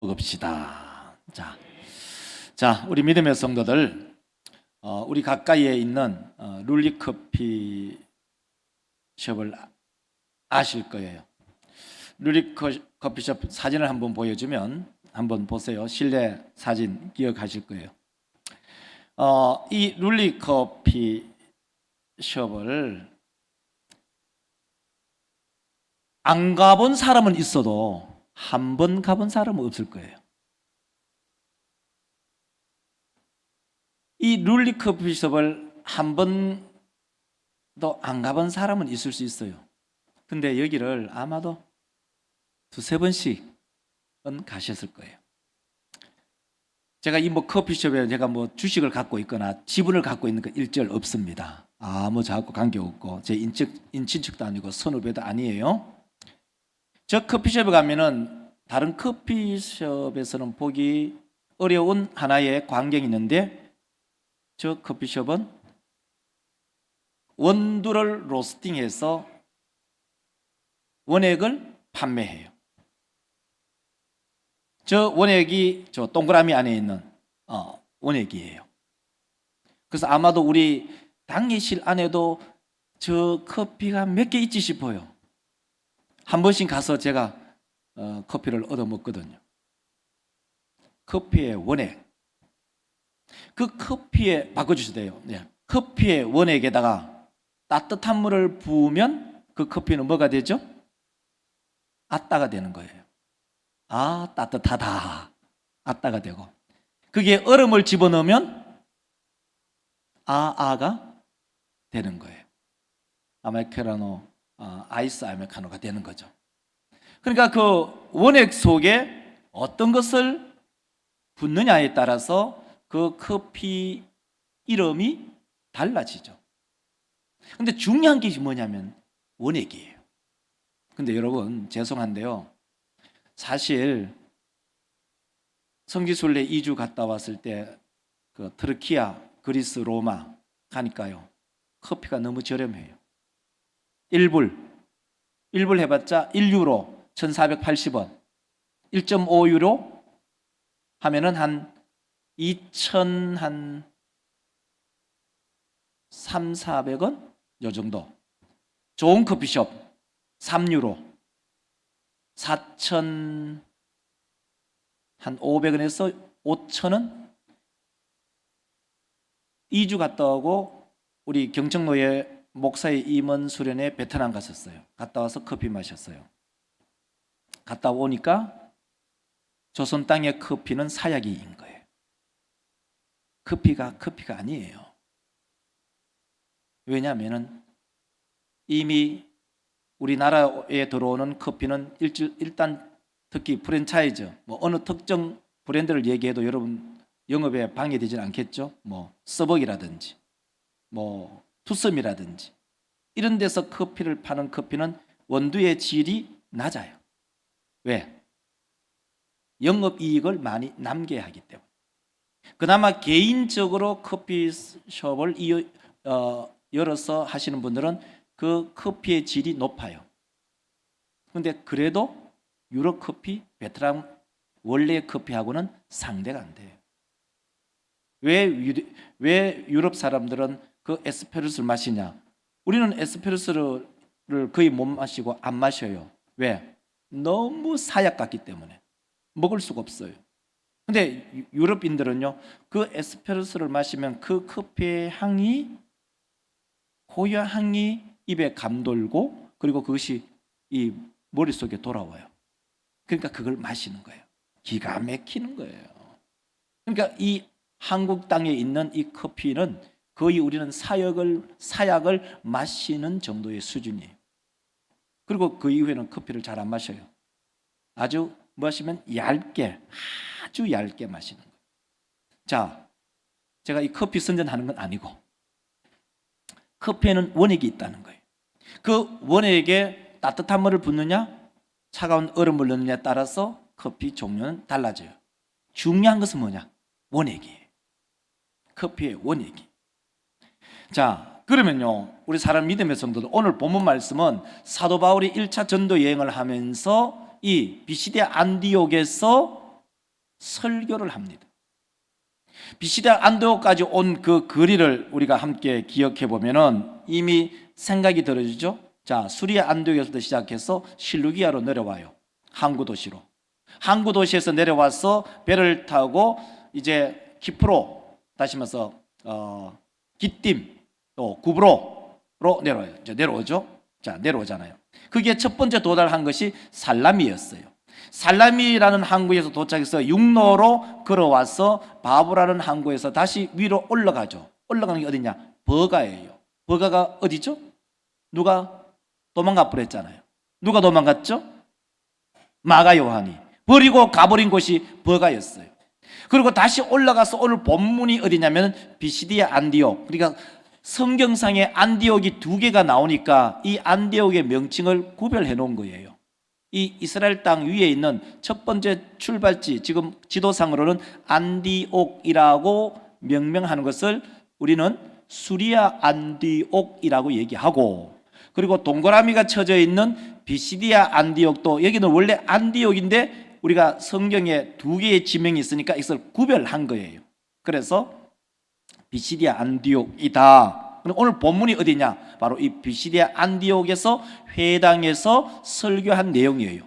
먹읍시다. 자, 우리 믿음의 성도들, 우리 가까이에 있는 룰리 커피숍을 아실 거예요. 룰리 커피숍 사진을 한번 보여주면 한번 보세요. 실내 사진 기억하실 거예요. 이 룰리 커피숍을 안 가본 사람은 있어도 한 번 가본 사람은 없을 거예요. 이 룰리 커피숍을 한 번도 안 가본 사람은 있을 수 있어요. 근데 여기를 아마도 두세 번씩은 가셨을 거예요. 제가 이 커피숍에 제가 주식을 갖고 있거나 지분을 갖고 있는 건 일절 없습니다. 아무 저하고 관계없고 제 인친척도 아니고 선후배도 아니에요. 저 커피숍에 가면은 다른 커피숍에서는 보기 어려운 하나의 광경이 있는데, 저 커피숍은 원두를 로스팅해서 원액을 판매해요. 저 원액이 저 동그라미 안에 있는 원액이에요. 그래서 아마도 우리 당회실 안에도 저 커피가 몇 개 있지 싶어요. 한 번씩 가서 제가 커피를 얻어 먹거든요. 커피의 원액, 그 커피에 바꿔주셔도 돼요. 커피의 원액에다가 따뜻한 물을 부으면 그 커피는 뭐가 되죠? 아따가 되는 거예요. 아, 따뜻하다. 아따가 되고, 그게 얼음을 집어넣으면 아가 되는 거예요. 아메리카노, 아이스 아메리카노가 되는 거죠. 그러니까 그 원액 속에 어떤 것을 붓느냐에 따라서 그 커피 이름이 달라지죠. 근데 중요한 게 뭐냐면 원액이에요. 근데 여러분, 죄송한데요, 사실 성지순례 2주 갔다 왔을 때 그 터키야, 그리스, 로마 가니까요, 커피가 너무 저렴해요. 1불 해봤자 1유로 1480원, 1.5유로 하면은 한 2,300~400원 요 정도. 좋은 커피숍 3유로 4,500원에서 5,000원. 2주 갔다 오고 우리 경청로에 목사의 임원 수련회 베트남 갔었어요. 갔다 와서 커피 마셨어요. 갔다 오니까 조선 땅의 커피는 사약이인 거예요. 커피가 아니에요. 왜냐하면 이미 우리나라에 들어오는 커피는 일단 특히 프랜차이즈, 어느 특정 브랜드를 얘기해도 여러분 영업에 방해되지는 않겠죠? 서벅이라든지 투썸이라든지 이런 데서 커피를 파는 커피는 원두의 질이 낮아요. 왜? 영업이익을 많이 남겨야 하기 때문에. 그나마 개인적으로 커피숍을 열어서 하시는 분들은 그 커피의 질이 높아요. 그런데 그래도 유럽 커피, 베트남 원래 커피하고는 상대가 안 돼요. 왜 유럽 사람들은 그 에스프레소를 마시냐? 우리는 에스프레소를 거의 못 마시고 안 마셔요. 왜? 너무 사약 같기 때문에 먹을 수가 없어요. 근데 유럽인들은요, 그 에스프레소를 마시면 그 커피의 향이, 고유한 향이 입에 감돌고, 그리고 그것이 이 머릿속에 돌아와요. 그러니까 그걸 마시는 거예요. 기가 막히는 거예요. 그러니까 이 한국 땅에 있는 이 커피는 거의 우리는 사약을 마시는 정도의 수준이에요. 그리고 그 이후에는 커피를 잘 안 마셔요. 아주 마시면 아주 얇게 마시는 거예요. 자, 제가 이 커피 선전하는 건 아니고, 커피에는 원액이 있다는 거예요. 그 원액에 따뜻한 물을 붓느냐, 차가운 얼음을 넣느냐에 따라서 커피 종류는 달라져요. 중요한 것은 뭐냐? 원액이에요. 커피의 원액이. 자, 그러면요, 우리 사람 믿음의 성도들, 오늘 본문 말씀은 사도 바울이 1차 전도 여행을 하면서 이 비시디아 안디옥에서 설교를 합니다. 비시디아 안디옥까지 온 그 거리를 우리가 함께 기억해 보면은 이미 생각이 들어지죠. 자, 수리아 안디옥에서 시작해서 실루기아로 내려와요. 항구 도시로. 항구 도시에서 내려와서 배를 타고 이제 키프로 다시 말해서 기띔 또 구브로로 내려와요. 이제 내려오죠. 자, 내려오잖아요. 그게 첫 번째 도달한 것이 살라미였어요. 살라미라는 항구에서 도착해서 육로로 걸어와서 바브라는 항구에서 다시 위로 올라가죠. 올라가는 게 어디냐? 버가예요. 버가가 어디죠? 누가 도망가 버렸잖아요. 누가 도망갔죠? 마가 요한이. 버리고 가버린 곳이 버가였어요. 그리고 다시 올라가서 오늘 본문이 어디냐면 비시디아 안디옥. 그러니까 성경상에 안디옥이 두 개가 나오니까 이 안디옥의 명칭을 구별해 놓은 거예요. 이 이스라엘 땅 위에 있는 첫 번째 출발지, 지금 지도상으로는 안디옥이라고 명명하는 것을 우리는 수리아 안디옥이라고 얘기하고, 그리고 동그라미가 쳐져 있는 비시디아 안디옥도 여기는 원래 안디옥인데 우리가 성경에 두 개의 지명이 있으니까 이것을 구별한 거예요. 그래서 비시디아 안디옥이다. 오늘 본문이 어디냐? 바로 이 비시디아 안디옥에서 회당에서 설교한 내용이에요.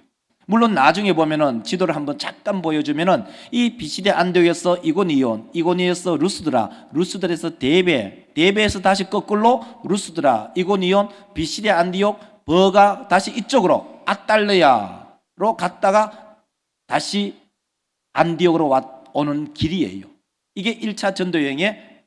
물론 나중에 보면은 지도를 한번 잠깐 보여주면은 이 비시디아 안디옥에서 이고니온, 이고니온에서 루스드라, 루스드라에서 데베, 데베에서 다시 거꾸로 루스드라, 이고니온, 비시디아 안디옥, 버가 다시 이쪽으로 아달레야로 갔다가 다시 안디옥으로 오는 길이에요. 이게 1차 전도 여행의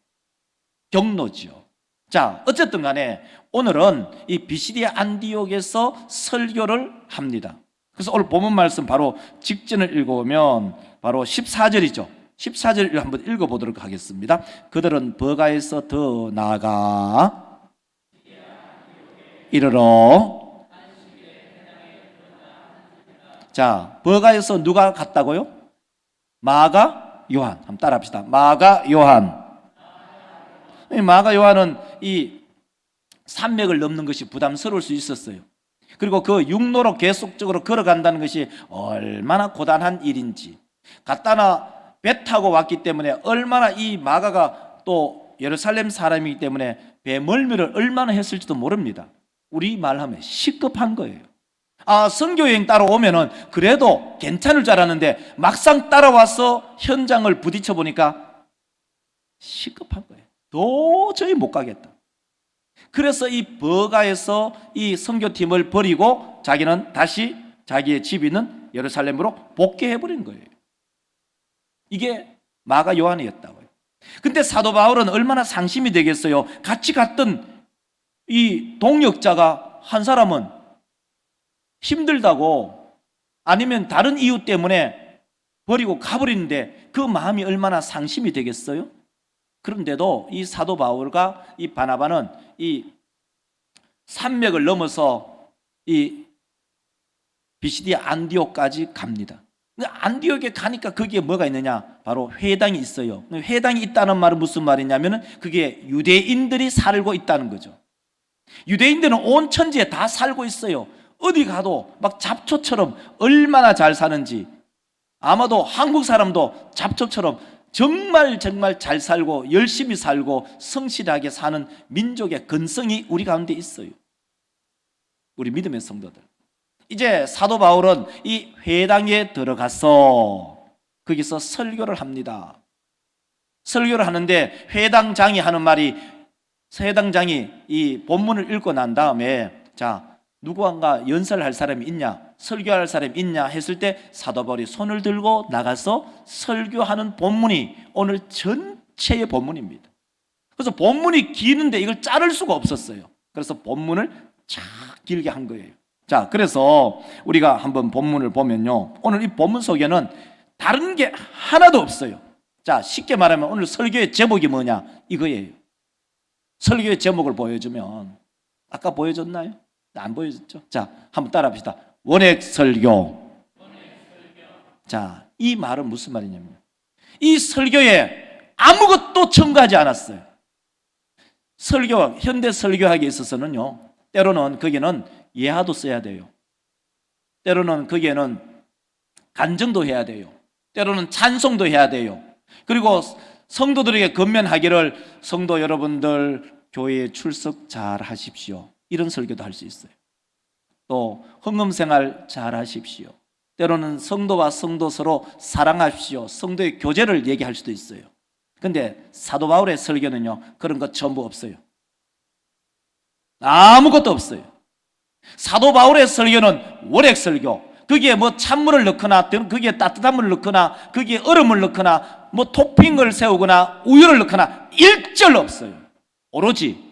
경로죠. 자, 어쨌든 간에 오늘은 이 비시디아 안디옥에서 설교를 합니다. 그래서 오늘 본문 말씀 바로 직전을 읽어보면 바로 14절이죠. 14절을 한번 읽어보도록 하겠습니다. 그들은 버가에서 더 나아가 이르러. 자, 버가에서 누가 갔다고요? 마가 요한. 한번 따라합시다. 마가 요한. 마가 요한은 이 산맥을 넘는 것이 부담스러울 수 있었어요. 그리고 그 육로로 계속적으로 걸어간다는 것이 얼마나 고단한 일인지, 갖다나 배 타고 왔기 때문에 얼마나 이 마가가 또 예루살렘 사람이기 때문에 배 멀미를 얼마나 했을지도 모릅니다. 우리 말하면 시급한 거예요. 아, 선교여행 따라오면은 그래도 괜찮을 줄 알았는데 막상 따라와서 현장을 부딪혀 보니까 시급한 거예요. 도저히 못 가겠다. 그래서 이 버가에서 이 선교팀을 버리고 자기는 다시 자기의 집 있는 예루살렘으로 복귀해버린 거예요. 이게 마가 요한이었다고요. 근데 사도 바울은 얼마나 상심이 되겠어요. 같이 갔던 이 동역자가 한 사람은 힘들다고 아니면 다른 이유 때문에 버리고 가버리는데 그 마음이 얼마나 상심이 되겠어요? 그런데도 이 사도 바울과 이 바나바는 이 산맥을 넘어서 이 비시디아 안디옥까지 갑니다. 안디옥에 가니까 거기에 뭐가 있느냐? 바로 회당이 있어요. 회당이 있다는 말은 무슨 말이냐면 그게 유대인들이 살고 있다는 거죠. 유대인들은 온 천지에 다 살고 있어요. 어디 가도 막 잡초처럼 얼마나 잘 사는지, 아마도 한국 사람도 잡초처럼 정말 잘 살고 열심히 살고 성실하게 사는 민족의 근성이 우리 가운데 있어요. 우리 믿음의 성도들. 이제 사도 바울은 이 회당에 들어가서 거기서 설교를 합니다. 설교를 하는데 회당장이 하는 말이, 회당장이 이 본문을 읽고 난 다음에 자, 누구한가 연설할 사람이 있냐, 설교할 사람이 있냐 했을 때 사도 바울이 손을 들고 나가서 설교하는 본문이 오늘 전체의 본문입니다. 그래서 본문이 기는데 이걸 자를 수가 없었어요. 그래서 본문을 쫙 길게 한 거예요. 자, 그래서 우리가 한번 본문을 보면요, 오늘 이 본문 속에는 다른 게 하나도 없어요. 자, 쉽게 말하면 오늘 설교의 제목이 뭐냐 이거예요. 설교의 제목을 보여주면, 아까 보여줬나요? 안 보여줬죠? 자, 한번 따라합시다. 원액 설교. 자, 이 말은 무슨 말이냐면 이 설교에 아무것도 첨가하지 않았어요. 설교, 현대 설교학에 있어서는요, 때로는 거기에는 예화도 써야 돼요. 때로는 거기에는 간증도 해야 돼요. 때로는 찬송도 해야 돼요. 그리고 성도들에게 건면하기를 성도 여러분들 교회에 출석 잘 하십시오. 이런 설교도 할 수 있어요. 또 헌금생활 잘 하십시오. 때로는 성도와 성도 서로 사랑하십시오. 성도의 교제를 얘기할 수도 있어요. 근데 사도 바울의 설교는요, 그런 것 전부 없어요. 아무것도 없어요. 사도 바울의 설교는 월핵 설교. 거기에 뭐 찬물을 넣거나 거기에 따뜻한 물을 넣거나 거기에 얼음을 넣거나 뭐 토핑을 세우거나 우유를 넣거나 일절 없어요. 오로지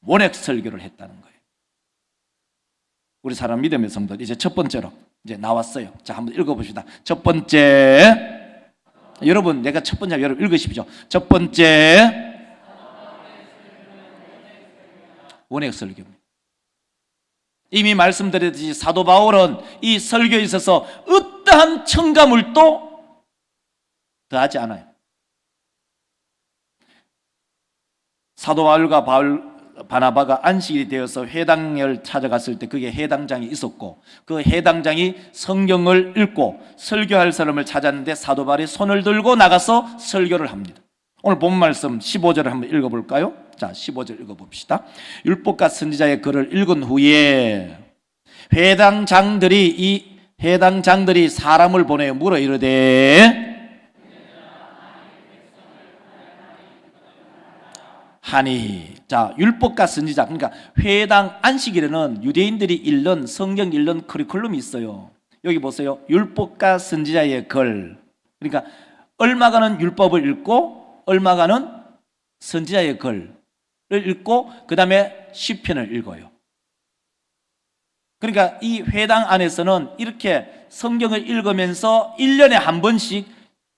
원액 설교를 했다는 거예요. 우리 사람 믿음의 성도, 이제 첫 번째로 이제 나왔어요. 자, 한번 읽어봅시다. 첫 번째, 여러분, 내가 첫 번째, 여러분 읽으십시오. 첫 번째, 원액 설교입니다. 이미 말씀드렸듯이 사도 바울은 이 설교에 있어서 어떠한 첨가물도 더하지 않아요. 사도 바울과 바나바가 안식일이 되어서 회당을 찾아갔을 때 그게 해당장이 있었고, 그 해당장이 성경을 읽고 설교할 사람을 찾았는데 사도 바울이 손을 들고 나가서 설교를 합니다. 오늘 본 말씀 15절을 한번 읽어볼까요? 자, 15절 읽어봅시다. 율법과 선지자의 글을 읽은 후에 회당장들이 사람을 보내어 물어 이르되 하니. 자, 율법과 선지자, 그러니까 회당 안식일에는 유대인들이 읽는 성경 읽는 커리큘럼이 있어요. 여기 보세요. 율법과 선지자의 글. 그러니까 얼마가는 율법을 읽고 얼마가는 선지자의 글을 읽고 그 다음에 시편을 읽어요. 그러니까 이 회당 안에서는 이렇게 성경을 읽으면서 1년에 한 번씩,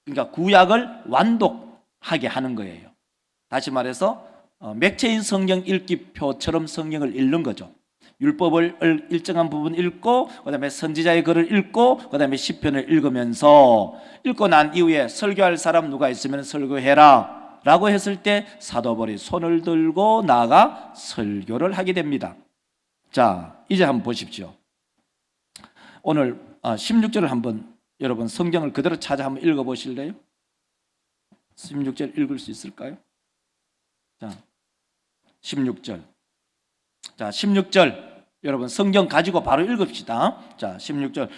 그러니까 구약을 완독하게 하는 거예요. 다시 말해서 맥체인 성경 읽기표처럼 성경을 읽는 거죠. 율법을 일정한 부분 읽고 그 다음에 선지자의 글을 읽고 그 다음에 시편을 읽으면서, 읽고 난 이후에 설교할 사람 누가 있으면 설교해라 라고 했을 때 사도 바울이 손을 들고 나가 설교를 하게 됩니다. 자, 이제 한번 보십시오. 오늘 16절을 한번 여러분 성경을 그대로 찾아 한번 읽어보실래요? 16절 읽을 수 있을까요? 자, 16절. 자, 16절 여러분 성경 가지고 바로 읽읍시다. 자, 16절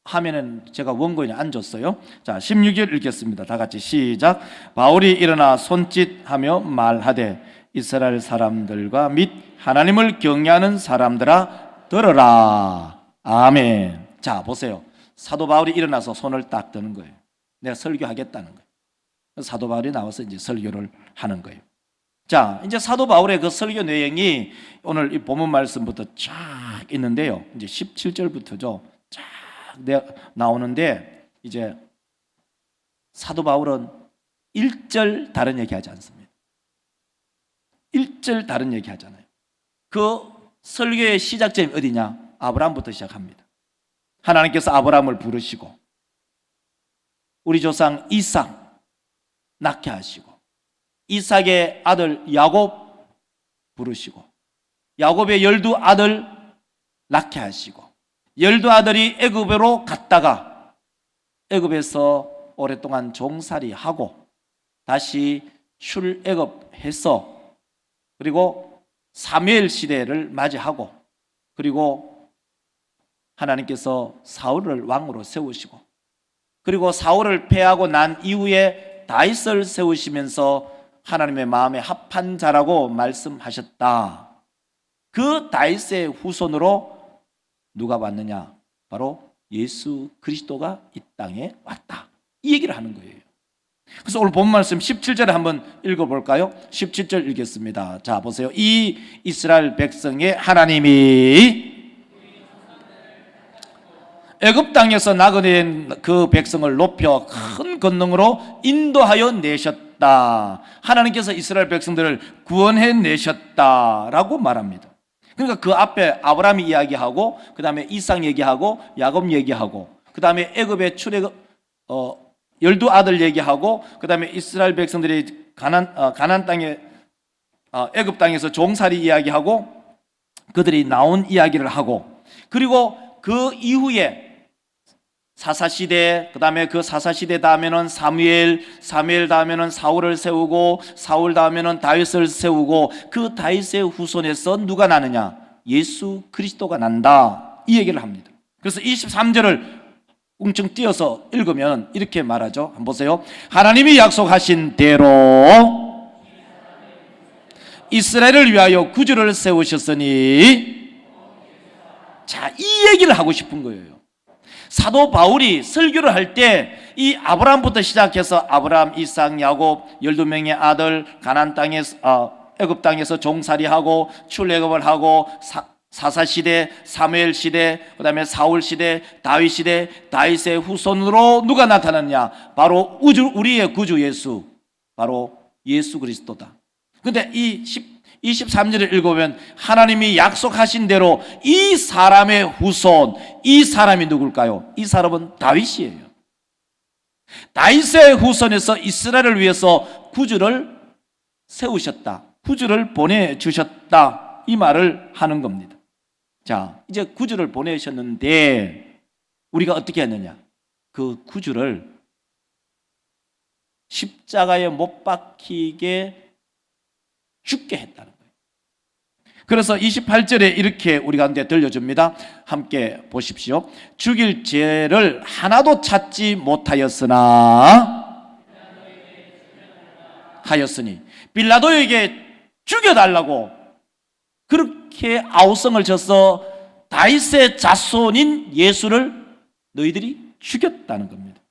화면은 제가 원고인에 안 줬어요. 자, 16절 읽겠습니다. 다 같이 시작. 바울이 일어나 손짓하며 말하되 이스라엘 사람들과 및 하나님을 경외하는 사람들아 들어라. 아멘. 자, 보세요. 사도 바울이 일어나서 손을 딱 드는 거예요. 내가 설교하겠다는 거예요. 사도 바울이 나와서 이제 설교를 하는 거예요. 자, 이제 사도 바울의 그 설교 내용이 오늘 이 본문 말씀부터 쫙 있는데요. 이제 17절부터죠. 쫙 나오는데, 이제 사도 바울은 1절 다른 얘기 하지 않습니다. 1절 다른 얘기 하잖아요. 그 설교의 시작점이 어디냐? 아브라함부터 시작합니다. 하나님께서 아브라함을 부르시고 우리 조상 이삭 낳게 하시고 이삭의 아들 야곱 부르시고 야곱의 12아들 낳게 하시고 12아들이 애굽으로 갔다가 애굽에서 오랫동안 종살이하고 다시 출애굽해서 그리고 사무엘 시대를 맞이하고 그리고 하나님께서 사울을 왕으로 세우시고 그리고 사울을 패하고 난 이후에 다윗을 세우시면서 하나님의 마음에 합한 자라고 말씀하셨다. 그 다윗의 후손으로 누가 왔느냐? 바로 예수 그리스도가 이 땅에 왔다. 이 얘기를 하는 거예요. 그래서 오늘 본 말씀 17절에 한번 읽어볼까요? 17절 읽겠습니다. 자, 보세요. 이 이스라엘 백성의 하나님이 애굽 땅에서 나그네인 그 백성을 높여 큰 권능으로 인도하여 내셨다. 하나님께서 이스라엘 백성들을 구원해 내셨다라고 말합니다. 그러니까 그 앞에 아브라함 이야기하고 그 다음에 이삭 얘기하고 야곱 얘기하고 그 다음에 애굽의 출애굽 12아들 얘기하고 그 다음에 이스라엘 백성들이 가나안 땅에 애굽 땅에서 종살이 이야기하고 그들이 나온 이야기를 하고 그리고 그 이후에 사사시대, 그 다음에 그 사사시대 다음에는 사무엘 다음에는 사울을 세우고, 사울 다음에는 다윗을 세우고, 그 다윗의 후손에서 누가 나느냐? 예수 그리스도가 난다, 이 얘기를 합니다. 그래서 23절을 웅청 띄어서 읽으면 이렇게 말하죠. 한번 보세요. 하나님이 약속하신 대로 이스라엘을 위하여 구주를 세우셨으니, 자, 이 얘기를 하고 싶은 거예요. 사도 바울이 설교를 할 때 이 아브라함부터 시작해서 아브라함, 이삭, 야곱 12명의 아들, 가나안 땅에서 애굽 땅에서 종살이하고 출애굽을 하고, 사사시대, 사무엘시대, 그 다음에 사울시대, 다윗시대, 다윗의 후손으로 누가 나타났냐? 바로 우리의 구주 예수, 바로 예수 그리스도다. 근데 이 23절을 읽으면 하나님이 약속하신 대로 이 사람의 후손, 이 사람이 누굴까요? 이 사람은 다윗이에요. 다윗의 후손에서 이스라엘을 위해서 구주를 세우셨다, 구주를 보내주셨다, 이 말을 하는 겁니다. 자, 이제 구주를 보내셨는데 우리가 어떻게 했느냐? 그 구주를 십자가에 못 박히게 죽게 했다는 거예요. 그래서 28절에 이렇게 우리 가운데 들려줍니다. 함께 보십시오. 죽일 죄를 하나도 찾지 못하였으나 하였으니, 빌라도에게 죽여달라고 그렇게 아우성을 쳐서 다윗의 자손인 예수를 너희들이 죽였다는 겁니다.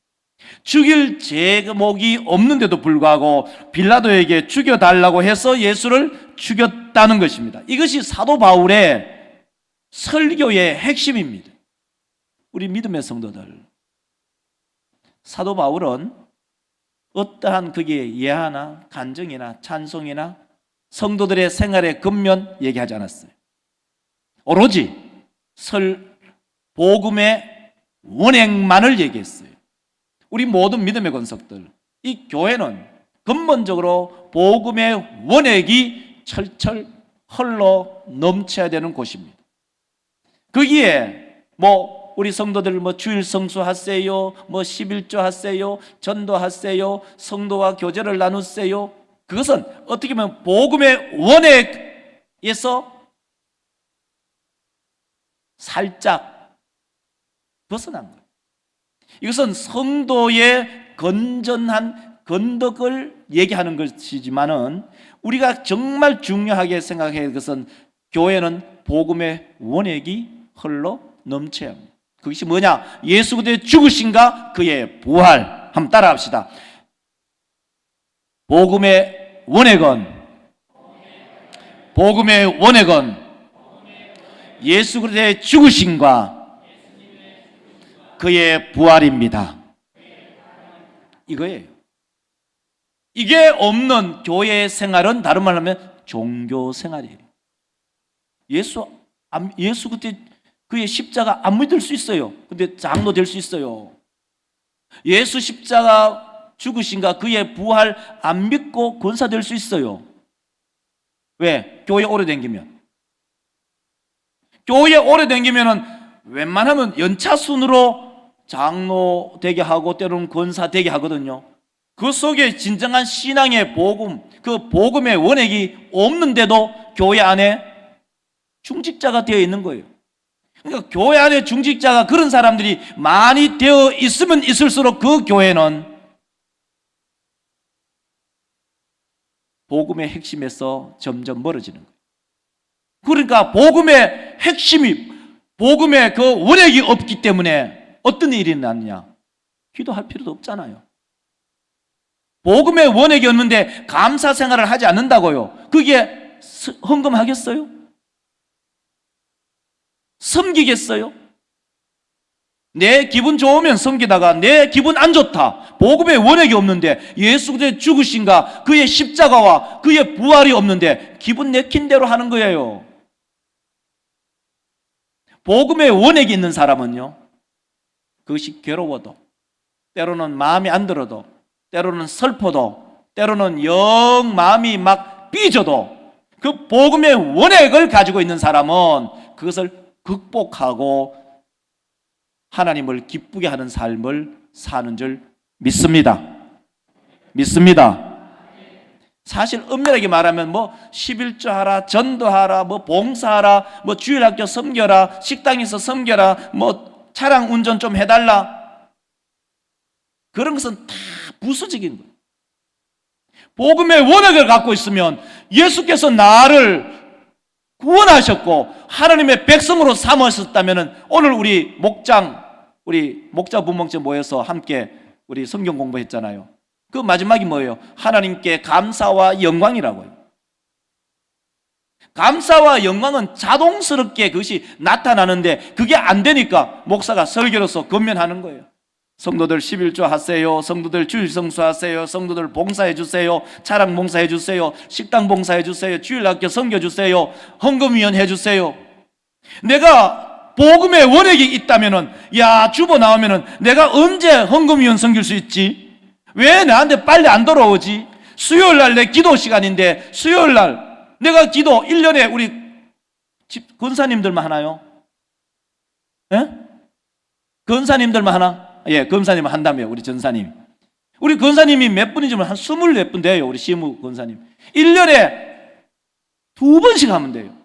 죽일 제목이 없는데도 불구하고 빌라도에게 죽여달라고 해서 예수를 죽였다는 것입니다. 이것이 사도 바울의 설교의 핵심입니다. 우리 믿음의 성도들, 사도 바울은 어떠한 그게 예하나 간증이나 찬송이나 성도들의 생활의 겉면 얘기하지 않았어요. 오로지 복음의 원행만을 얘기했어요. 우리 모든 믿음의 권속들, 이 교회는 근본적으로 복음의 원액이 철철 흘러 넘쳐야 되는 곳입니다. 거기에 우리 성도들 주일 성수하세요, 11조 하세요, 전도하세요, 성도와 교제를 나누세요. 그것은 어떻게 보면 복음의 원액에서 살짝 벗어난 거예요. 이것은 성도의 건전한 건덕을 얘기하는 것이지만은, 우리가 정말 중요하게 생각해야 할 것은 교회는 복음의 원액이 흘러 넘쳐야 합니다. 그것이 뭐냐? 예수 그리스도의 죽으심과 그의 부활. 한번 따라합시다. 복음의 원액은 예수 그리스도의 죽으심과 그의 부활입니다. 이거예요. 이게 없는 교회 생활은 다른 말로 하면 종교 생활이에요. 예수 그때 그의 십자가 안 믿을 수 있어요. 근데 장로 될 수 있어요. 예수 십자가 죽으신가 그의 부활 안 믿고 권사 될 수 있어요. 왜? 교회 오래 다니면. 교회 오래 다니면은 웬만하면 연차 순으로 장로 되게 하고 때로는 권사 되게 하거든요. 그 속에 진정한 신앙의 복음, 그 복음의 원액이 없는데도 교회 안에 중직자가 되어 있는 거예요. 그러니까 교회 안에 중직자가, 그런 사람들이 많이 되어 있으면 있을수록 그 교회는 복음의 핵심에서 점점 멀어지는 거예요. 그러니까 복음의 핵심이, 복음의 그 원액이 없기 때문에 어떤 일이 났느냐? 기도할 필요도 없잖아요. 복음의 원액이 없는데 감사 생활을 하지 않는다고요. 그게 헌금하겠어요? 섬기겠어요? 내 기분 좋으면 섬기다가 내 기분 안 좋다, 복음의 원액이 없는데, 예수 그리스도의 죽으심과 그의 십자가와 그의 부활이 없는데 기분 내킨 대로 하는 거예요. 복음의 원액이 있는 사람은요, 그것이 괴로워도, 때로는 마음이 안 들어도, 때로는 슬퍼도, 때로는 영 마음이 막 삐져도 그 복음의 원액을 가지고 있는 사람은 그것을 극복하고 하나님을 기쁘게 하는 삶을 사는 줄 믿습니다. 믿습니다. 사실 엄밀하게 말하면 뭐 11조 하라, 전도하라, 뭐 봉사하라, 뭐 주일학교 섬겨라, 식당에서 섬겨라, 뭐 차량 운전 좀 해달라, 그런 것은 다 부수적인 거예요. 복음의 원액을 갖고 있으면 예수께서 나를 구원하셨고 하나님의 백성으로 삼으셨다면 오늘 우리 목자 부목자 모여서 함께 우리 성경 공부했잖아요. 그 마지막이 뭐예요? 하나님께 감사와 영광이라고요. 감사와 영광은 자동스럽게 그것이 나타나는데 그게 안 되니까 목사가 설교로서 권면하는 거예요. 성도들 11조 하세요. 성도들 주일 성수하세요. 성도들 봉사해 주세요. 차량 봉사해 주세요. 식당 봉사해 주세요. 주일학교 섬겨 주세요. 헌금위원 해 주세요. 내가 복음의 원액이 있다면은, 야, 주보 나오면은 내가 언제 헌금위원 섬길 수 있지? 왜 나한테 빨리 안 돌아오지? 수요일 날 내 기도 시간인데 수요일 날 내가 기도 1년에 우리 집 권사님들만 하나요? 예? 권사님들만 하나? 예, 권사님 한다며요. 우리 전사님. 우리 권사님이 몇 분이지만 한 24분 돼요. 우리 시무 권사님. 1년에 2번씩 하면 돼요.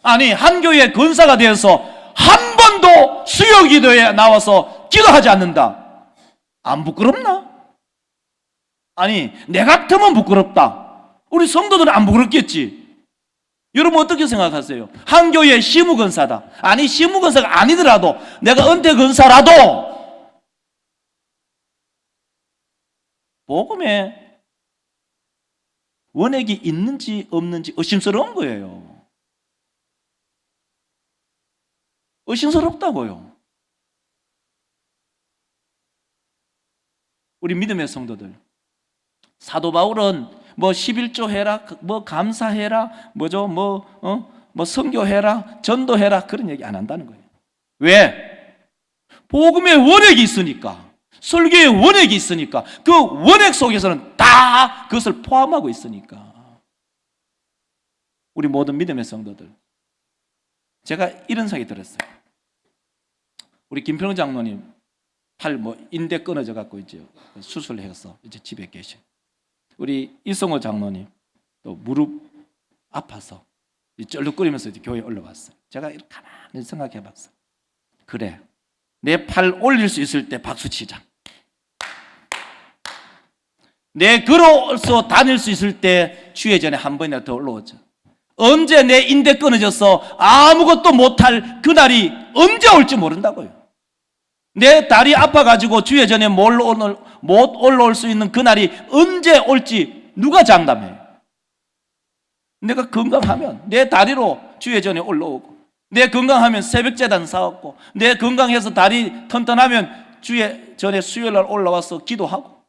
아니, 한 교회 권사가 되어서 한 번도 수요 기도에 나와서 기도하지 않는다. 안 부끄럽나? 아니, 내 같으면 부끄럽다. 우리 성도들은 안 부끄럽겠지. 여러분 어떻게 생각하세요? 한 교회 시무건사다. 아니, 시무건사가 아니더라도 내가 은퇴건사라도 복음에 원액이 있는지 없는지 의심스러운 거예요. 의심스럽다고요. 우리 믿음의 성도들, 사도 바울은 뭐 11조 해라, 뭐 감사해라, 뭐죠, 뭐 선교해라, 전도해라, 그런 얘기 안 한다는 거예요. 왜? 복음의 원액이 있으니까, 설교의 원액이 있으니까, 그 원액 속에서는 다 그것을 포함하고 있으니까. 우리 모든 믿음의 성도들, 제가 이런 생각이 들었어요. 우리 김평 장로님 팔 인대 끊어져 갖고 이제 수술해서 이제 집에 계셔. 우리 이성호 장로님 또 무릎 아파서 쩔룩거리면서 이제 교회에 올라왔어요. 제가 이렇게 가만히 생각해봤어요. 그래, 내 팔 올릴 수 있을 때 박수 치자. 내 걸어서 다닐 수 있을 때 주의 전에 한 번이라도 더 올라오자. 언제 내 인대 끊어져서 아무것도 못할 그날이 언제 올지 모른다고요. 내 다리 아파가지고 주의 전에 못 올라올 수 있는 그날이 언제 올지 누가 장담해요? 내가 건강하면 내 다리로 주의 전에 올라오고, 내 건강하면 새벽재단 사왔고, 내 건강해서 다리 튼튼하면 주의 전에 수요일날 올라와서 기도하고,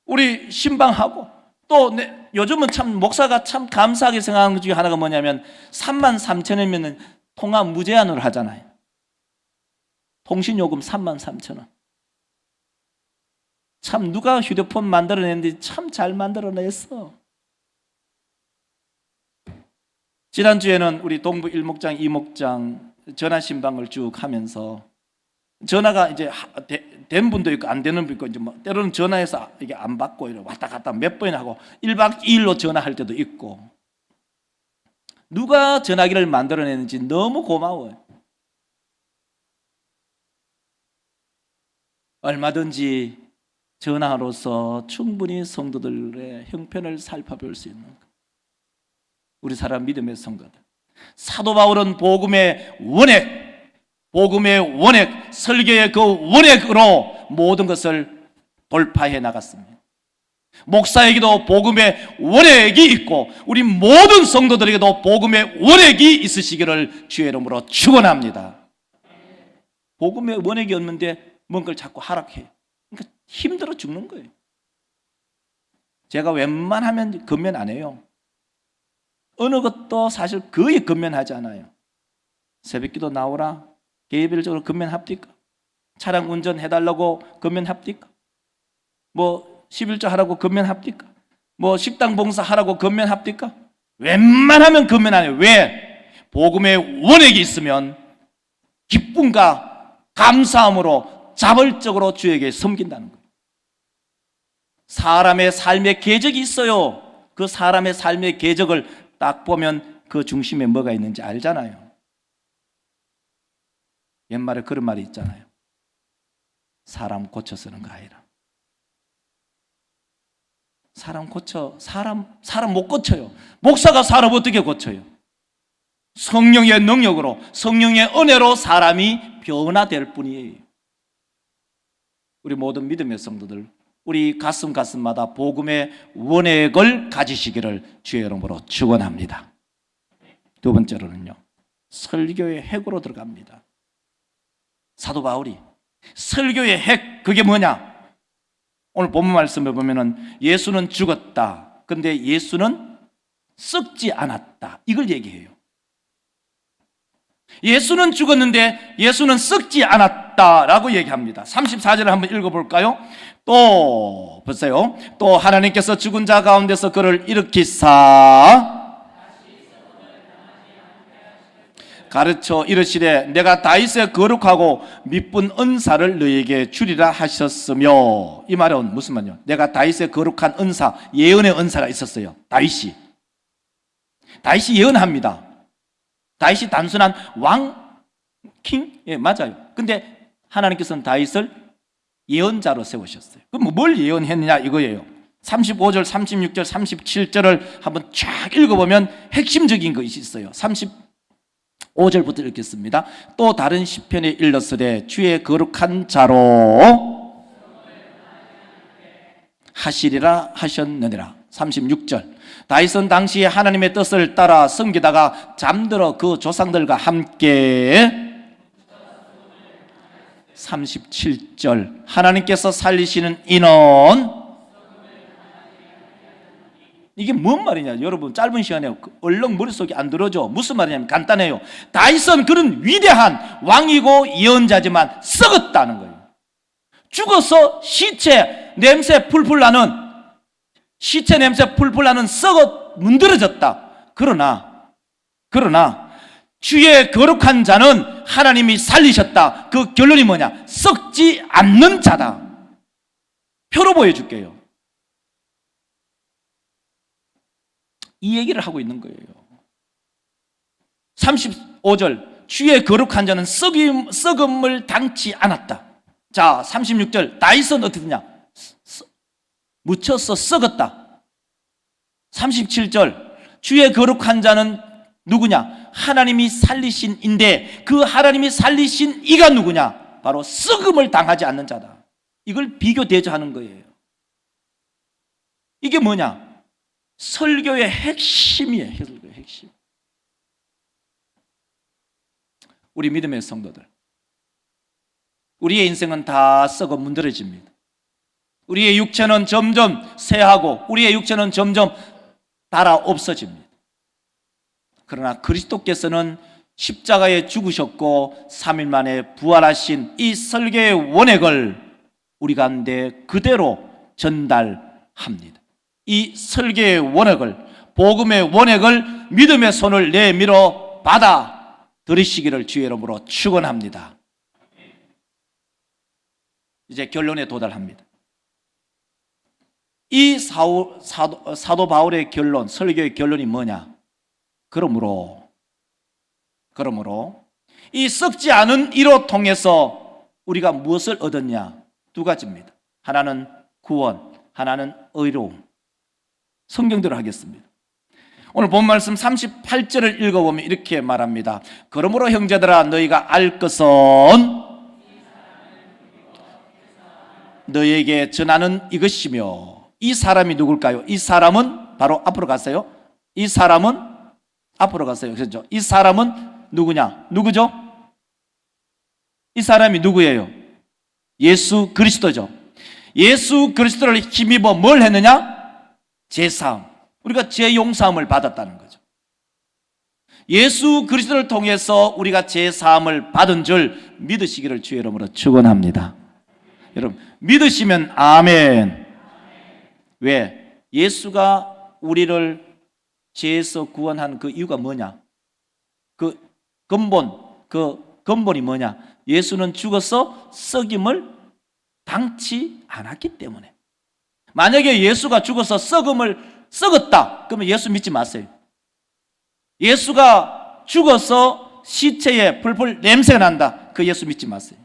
우리 신방하고, 또 요즘은 참 목사가 참 감사하게 생각하는 것 중에 하나가 뭐냐면 33,000원이면 통화 무제한으로 하잖아요. 통신요금 33,000원. 참 누가 휴대폰 만들어냈는데 참 잘 만들어냈어. 지난주에는 우리 동부 1목장, 2목장 전화 신방을 쭉 하면서 전화가 이제 된 분도 있고 안 되는 분도 있고, 이제 뭐 때로는 전화해서 이게 안 받고 이렇게 왔다 갔다 몇 번이나 하고 1박 2일로 전화할 때도 있고, 누가 전화기를 만들어냈는지 너무 고마워요. 얼마든지 전화로서 충분히 성도들의 형편을 살펴볼 수 있는 것. 우리 사람 믿음의 성도들, 사도 바울은 복음의 원액, 설교의 그 원액으로 모든 것을 돌파해 나갔습니다. 목사에게도 복음의 원액이 있고 우리 모든 성도들에게도 복음의 원액이 있으시기를 주의 이름으로 축원합니다. 복음의 원액이 없는데 뭔가를 자꾸 하락해요. 그러니까 힘들어 죽는 거예요. 제가 웬만하면 건면 안 해요. 어느 것도 사실 거의 건면하지 않아요. 새벽기도 나오라, 개별적으로 건면합니까? 차량 운전해달라고 건면합니까? 뭐 11조 하라고 건면합니까? 뭐 식당 봉사하라고 건면합니까? 웬만하면 건면 안 해요. 왜? 복음의 원액이 있으면 기쁨 기쁨과 감사함으로 자발적으로 주에게 섬긴다는 거예요. 사람의 삶의 궤적이 있어요. 그 사람의 삶의 궤적을 딱 보면 그 중심에 뭐가 있는지 알잖아요. 옛말에 그런 말이 있잖아요. 사람 고쳐 쓰는 거 아니라. 사람 못 고쳐요. 목사가 사람 어떻게 고쳐요? 성령의 능력으로, 성령의 은혜로 사람이 변화될 뿐이에요. 우리 모든 믿음의 성도들, 우리 가슴마다 복음의 원액을 가지시기를 주의 이름으로 축원합니다. 두 번째로는요, 설교의 핵으로 들어갑니다. 사도 바울이 설교의 핵, 그게 뭐냐? 오늘 본문 말씀에 보면은 예수는 죽었다. 근데 예수는 썩지 않았다. 이걸 얘기해요. 예수는 죽었는데 예수는 썩지 않았다라고 얘기합니다. 34절을 한번 읽어볼까요? 또 보세요. 또 하나님께서 죽은 자 가운데서 그를 일으키사 가르쳐 이르시되 내가 다윗의 거룩하고 미쁜 은사를 너에게 주리라 하셨으며, 이 말은 무슨 말이요? 내가 다윗의 거룩한 은사, 예언의 은사가 있었어요. 다윗이 예언합니다. 다윗이 단순한 킹? 예, 맞아요. 근데 하나님께서는 다윗을 예언자로 세우셨어요. 그럼 뭘 예언했느냐 이거예요. 35절, 36절, 37절을 한번 쫙 읽어보면 핵심적인 것이 있어요. 35절부터 읽겠습니다. 또 다른 시편에 일렀으되 주의 거룩한 자로 하시리라 하셨느니라. 36절, 다윗은 당시 하나님의 뜻을 따라 섬기다가 잠들어 그 조상들과 함께. 37절, 하나님께서 살리시는 인원. 이게 뭔 말이냐 여러분, 짧은 시간에 얼렁 머릿속에 안 들어져. 무슨 말이냐면 간단해요. 다윗은 그런 위대한 왕이고 예언자지만 썩었다는 거예요. 죽어서 시체 냄새 풀풀 나는 썩어 문드러졌다. 그러나 주의 거룩한 자는 하나님이 살리셨다. 그 결론이 뭐냐? 썩지 않는 자다. 표로 보여줄게요. 이 얘기를 하고 있는 거예요. 35절, 주의 거룩한 자는 썩음을 당치 않았다. 자, 36절, 다윗은 어떻게 되냐? 묻혀서 썩었다. 37절, 주의 거룩한 자는 누구냐? 하나님이 살리신 인데 그 하나님이 살리신 이가 누구냐? 바로 썩음을 당하지 않는 자다. 이걸 비교 대조하는 거예요. 이게 뭐냐? 설교의 핵심이에요. 설교의 핵심. 우리 믿음의 성도들, 우리의 인생은 다 썩어 문드러집니다. 우리의 육체는 점점 쇠하고 우리의 육체는 점점 닳아 없어집니다. 그러나 그리스도께서는 십자가에 죽으셨고 3일 만에 부활하신 이 설교의 원액을 우리 가운데 그대로 전달합니다. 이 설교의 원액을, 복음의 원액을 믿음의 손을 내밀어 받아 들으시기를 주의 이름으로 축원합니다. 이제 결론에 도달합니다. 이 사도 바울의 결론, 설교의 결론이 뭐냐? 그러므로 이 썩지 않은 이로 통해서 우리가 무엇을 얻었냐? 두 가지입니다. 하나는 구원, 하나는 의로움. 성경대로 하겠습니다. 오늘 본 말씀 38절을 읽어보면 이렇게 말합니다. 그러므로 형제들아 너희가 알 것은 너희에게 전하는 이것이며. 이 사람이 누굴까요? 이 사람은 바로 앞으로 가세요. 이 사람은 앞으로 가세요. 그렇죠? 이 사람은 누구냐? 누구죠? 이 사람이 누구예요? 예수 그리스도죠. 예수 그리스도를 힘입어 뭘 했느냐? 제사함. 우리가 제용사함을 받았다는 거죠. 예수 그리스도를 통해서 우리가 제사함을 받은 줄 믿으시기를 주의 이름으로 축원합니다. 여러분 믿으시면 아멘. 왜? 예수가 우리를 죄에서 구원한 그 이유가 뭐냐? 그 근본이 뭐냐? 예수는 죽어서 썩임을 당치 않았기 때문에. 만약에 예수가 죽어서 썩었다 그러면 예수 믿지 마세요. 예수가 죽어서 시체에 풀풀 냄새가 난다, 그 예수 믿지 마세요.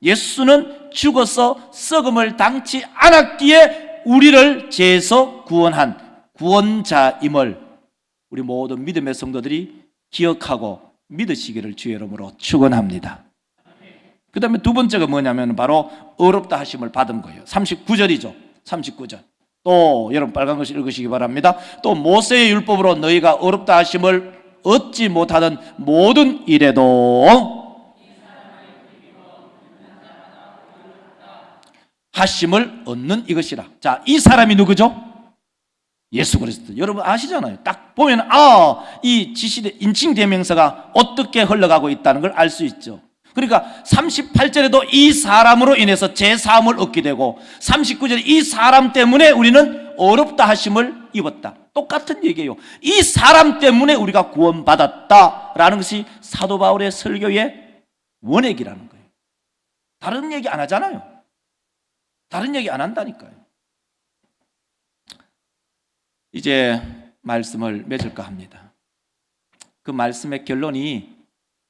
예수는 죽어서 썩음을 당치 않았기에 우리를 죄에서 구원한 구원자임을 우리 모든 믿음의 성도들이 기억하고 믿으시기를 주의 이름으로 축원합니다. 그 다음에 두 번째가 뭐냐면 바로 어렵다 하심을 받은 거예요. 39절이죠. 39절. 또 여러분 빨간 것을 읽으시기 바랍니다. 또 모세의 율법으로 너희가 어렵다 하심을 얻지 못하던 모든 일에도 하심을 얻는 이것이라. 자, 이 사람이 누구죠? 예수 그리스도. 여러분 아시잖아요. 딱 보면 이 지시대 인칭 대명사가 어떻게 흘러가고 있다는 걸 알 수 있죠. 그러니까 38절에도 이 사람으로 인해서 제사함을 얻게 되고 39절에 이 사람 때문에 우리는 어렵다 하심을 입었다. 똑같은 얘기예요. 이 사람 때문에 우리가 구원받았다라는 것이 사도 바울의 설교의 원액이라는 거예요. 다른 얘기 안 하잖아요. 다른 얘기 안 한다니까요. 이제 말씀을 맺을까 합니다. 그 말씀의 결론이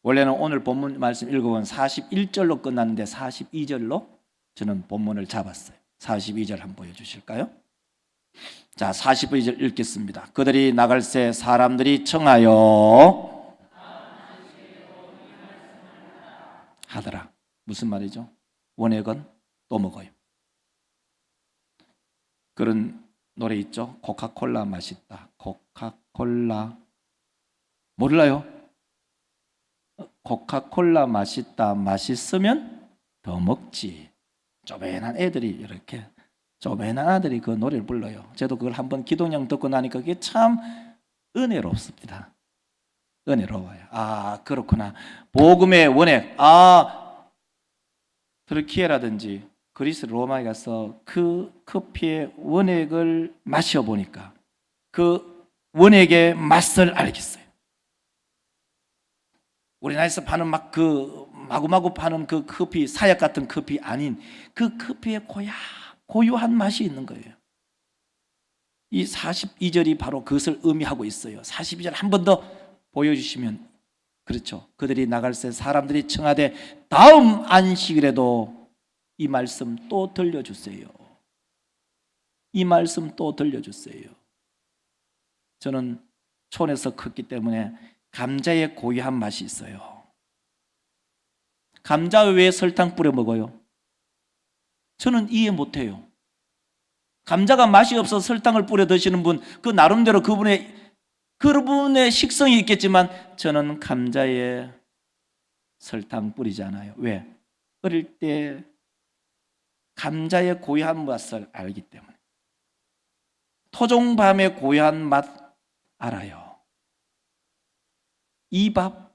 원래는 오늘 본문 말씀 읽어본 41절로 끝났는데 42절로 저는 본문을 잡았어요. 42절 한번 보여주실까요? 자, 42절 읽겠습니다. 그들이 나갈 새 사람들이 청하여 하더라. 무슨 말이죠? 원액은 또 먹어요. 그런 노래 있죠? 코카콜라 맛있다. 코카콜라 몰라요? 코카콜라 맛있다. 맛있으면 더 먹지. 쪼맨한 애들이 이렇게 쪼맨한 아들이 그 노래를 불러요. 저도 그걸 한번 기동령 듣고 나니까 그게 참 은혜롭습니다. 은혜로워요. 아, 그렇구나. 복음의 원액. 터키에라든지 그리스 로마에 가서 그 커피의 원액을 마셔보니까 그 원액의 맛을 알겠어요. 우리나라에서 파는 마구마구 파는 그 커피, 사약 같은 커피 아닌 그 커피의 고유한 맛이 있는 거예요. 이 42절이 바로 그것을 의미하고 있어요. 42절 한 번 더 보여주시면, 그렇죠. 그들이 나갈 새 사람들이 청하되 다음 안식일에도 이 말씀 또 들려주세요. 이 말씀 또 들려주세요. 저는 촌에서 컸기 때문에 감자의 고유한 맛이 있어요. 감자 왜 설탕 뿌려 먹어요? 저는 이해 못해요. 감자가 맛이 없어서 설탕을 뿌려 드시는 분, 그 나름대로 그분의 식성이 있겠지만 저는 감자에 설탕 뿌리지 않아요. 왜? 어릴 때 감자의 고유한 맛을 알기 때문에. 토종밤의 고유한 맛 알아요. 이 밥,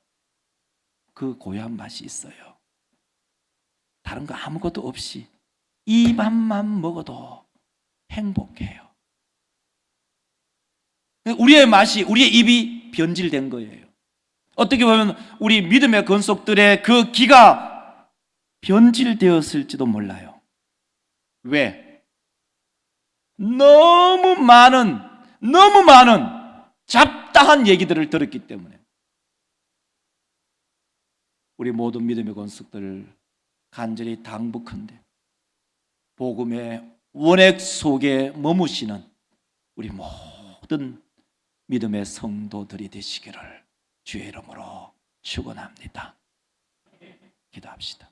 그 고유한 맛이 있어요. 다른 거 아무것도 없이 이 밥만 먹어도 행복해요. 우리의 맛이, 우리의 입이 변질된 거예요. 어떻게 보면 우리 믿음의 권속들의 그 기가 변질되었을지도 몰라요. 왜? 너무 많은 잡다한 얘기들을 들었기 때문에. 우리 모든 믿음의 권속들을 간절히 당부컨대 복음의 원액 속에 머무시는 우리 모든 믿음의 성도들이 되시기를 주의 이름으로 축원합니다. 기도합시다.